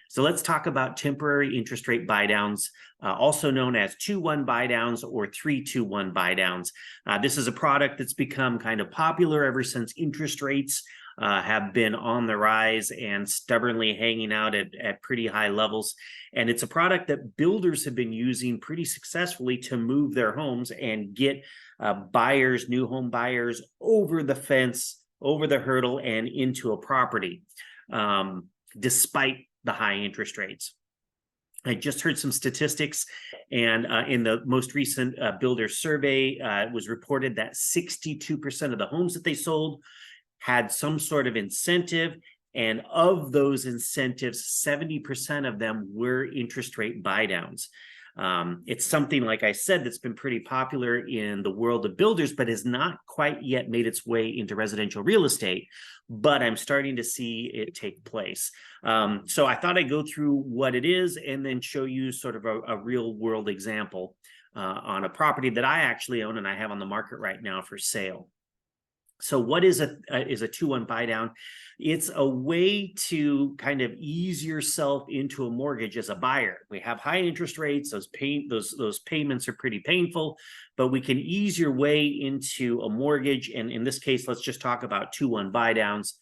So let's talk about temporary interest rate buydowns, also known as 2-1 buydowns or 3-2-1 buydowns. This is a product that's become kind of popular ever since interest rates have been on the rise and stubbornly hanging out at pretty high levels. And it's a product that builders have been using pretty successfully to move their homes and get buyers, new home buyers, over the fence, over the hurdle, and into a property, despite the high interest rates. I just heard some statistics, and in the most recent builder survey, it was reported that 62% of the homes that they sold had some sort of incentive, and of those incentives, 70% of them were interest rate buydowns. It's something, like I said, that's been pretty popular in the world of builders, but has not quite yet made its way into residential real estate. But I'm starting to see it take place. So I thought I'd go through what it is and then show you sort of a real world example on a property that I actually own and I have on the market right now for sale. So what is a 2-1 buydown? It's a way to kind of ease yourself into a mortgage as a buyer. We have high interest rates; those payments are pretty painful, but we can ease your way into a mortgage. And in this case, let's just talk about 2-1 buydowns.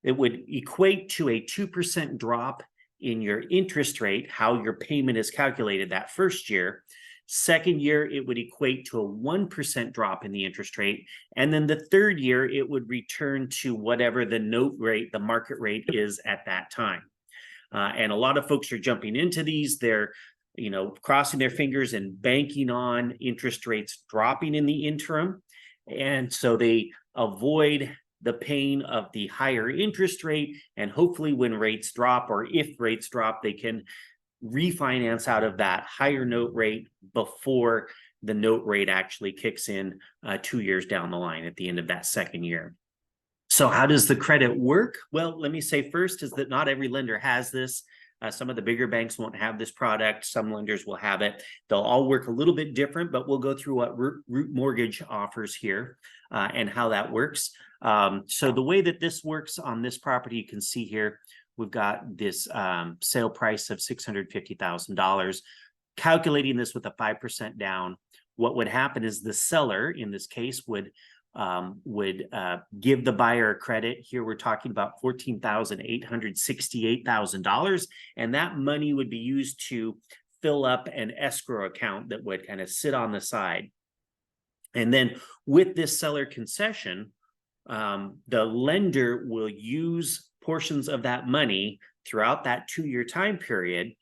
It would equate to a 2% drop in your interest rate, how your payment is calculated that first year. Second year, it would equate to a 1% drop in the interest rate. And then the third year, it would return to whatever the note rate, the market rate is at that time. And a lot of folks are jumping into these. They're, crossing their fingers and banking on interest rates dropping in the interim. And so they avoid the pain of the higher interest rate. And hopefully when rates drop, or if rates drop, they can refinance out of that higher note rate before the note rate actually kicks in 2 years down the line at the end of that second year. So how does the credit work? Well, let me say first is that not every lender has this. Some of the bigger banks won't have this product. Some lenders will have it. They'll all work a little bit different, but we'll go through what Root Mortgage offers here and how that works. So the way that this works on this property, you can see here, we've got this sale price of $650,000. Calculating this with a 5% down, what would happen is the seller, in this case, would give the buyer a credit. Here we're talking about $14,868,000, and that money would be used to fill up an escrow account that would kind of sit on the side. And then with this seller concession, the lender will use portions of that money throughout that 2-year time period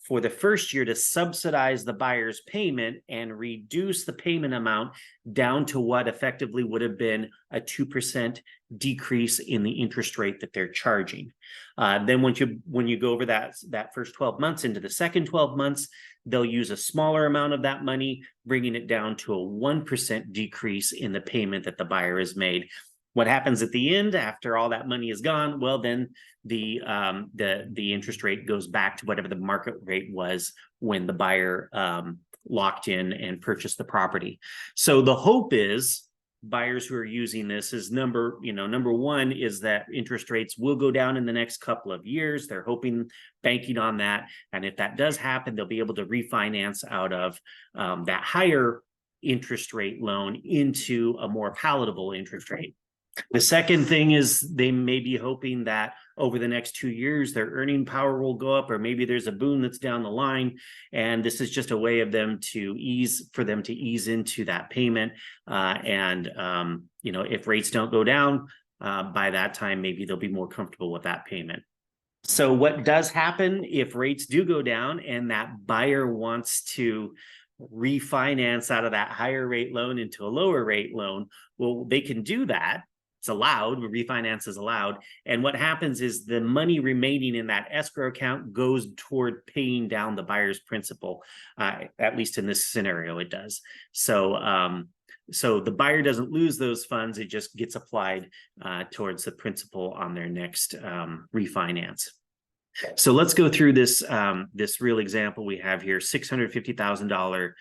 for the first year to subsidize the buyer's payment and reduce the payment amount down to what effectively would have been a 2% decrease in the interest rate that they're charging. Then when you go over that first 12 months into the second 12 months, they'll use a smaller amount of that money, bringing it down to a 1% decrease in the payment that the buyer has made. What happens at the end after all that money is gone? Well, then the interest rate goes back to whatever the market rate was when the buyer locked in and purchased the property. So the hope is buyers who are using this is number one is that interest rates will go down in the next couple of years. They're hoping, banking on that. And if that does happen, they'll be able to refinance out of that higher interest rate loan into a more palatable interest rate. The second thing is they may be hoping that over the next 2 years, their earning power will go up, or maybe there's a boom that's down the line. And this is just a way of them to ease into that payment. If rates don't go down by that time, maybe they'll be more comfortable with that payment. So what does happen if rates do go down and that buyer wants to refinance out of that higher rate loan into a lower rate loan? Well, they can do that. It's allowed, refinance is allowed. And what happens is the money remaining in that escrow account goes toward paying down the buyer's principal. At least in this scenario, it does. So the buyer doesn't lose those funds. It just gets applied towards the principal on their next refinance. So let's go through this real example we have here. $650,000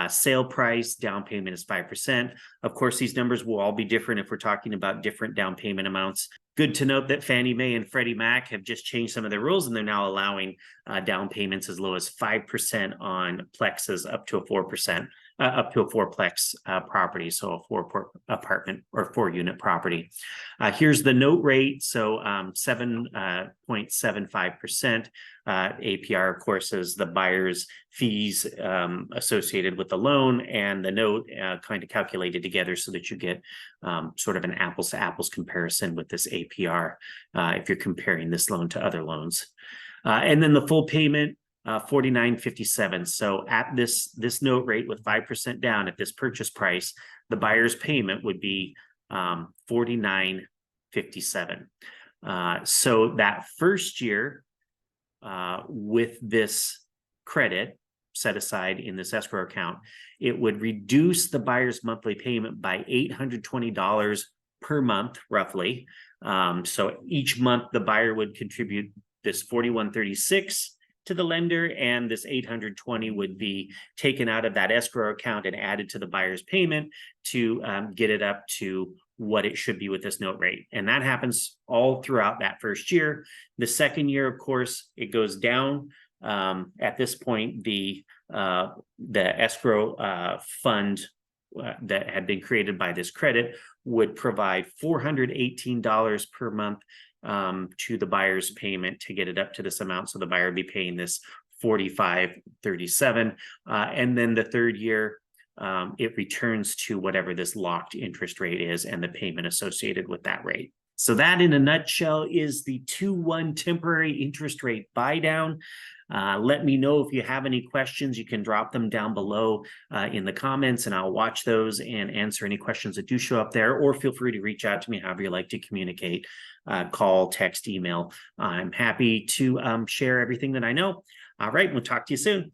sale price, down payment is 5%. Of course, these numbers will all be different if we're talking about different down payment amounts. Good to note that Fannie Mae and Freddie Mac have just changed some of their rules, and they're now allowing down payments as low as 5% on plexes up to a 4%, up to a fourplex property, so a apartment or 4-unit property. Here's the note rate, so 7.75%. APR, of course, is the buyer's fees associated with the loan and the note kind of calculated together so that you get sort of an apples to apples comparison with this APR if you're comparing this loan to other loans. And then the full payment, $49.57. So at this note rate with 5% down at this purchase price, the buyer's payment would be $49.57. So that first year with this credit set aside in this escrow account, it would reduce the buyer's monthly payment by $820 per month, roughly. So each month the buyer would contribute this $41.36 to the lender, and this $820 would be taken out of that escrow account and added to the buyer's payment to get it up to what it should be with this note rate. And that happens all throughout that first year. The second year, of course, it goes down. At this point, the escrow fund that had been created by this credit would provide $418 per month to the buyer's payment to get it up to this amount. So the buyer would be paying this $45.37. And then the third year, it returns to whatever this locked interest rate is and the payment associated with that rate. So that in a nutshell is the 2-1 temporary interest rate buy down. Let me know if you have any questions. You can drop them down below in the comments, and I'll watch those and answer any questions that do show up there, or feel free to reach out to me however you like to communicate, call, text, email. I'm happy to share everything that I know. All right, we'll talk to you soon.